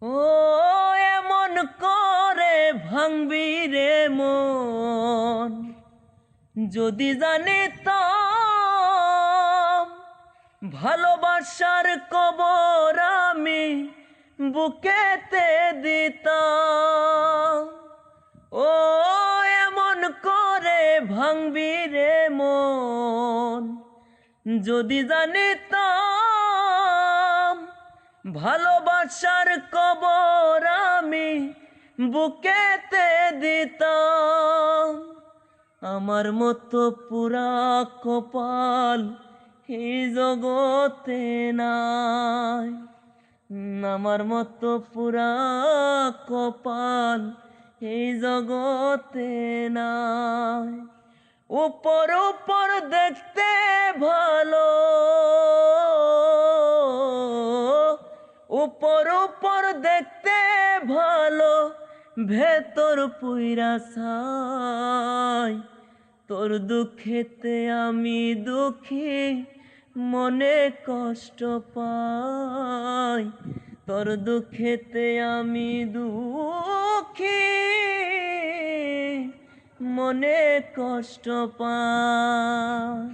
ও এমন করে ভাঙবি রে মন, যদি জানিতাম ভালোবাসার কবর আমি বুকেতে দিতাম। ও এমন করে ভাঙবি রে মন, যদি জানিতাম ভালোবাসার কবর আমি বুকেতে দিতাম। আমার মতো পুরা কপাল এই জগতে নাই, আমার মতো পুরা কপাল এই জগতে নাই। উপর উপর দেখতে ভালো, উপর উপর দেখতে ভালো, ভেতর পুইরা ছাই। তোর দুঃখেতে আমি দুঃখী, মনে কষ্ট পাই। তোর দুঃখেতে আমি দুঃখী, মনে কষ্ট পাই।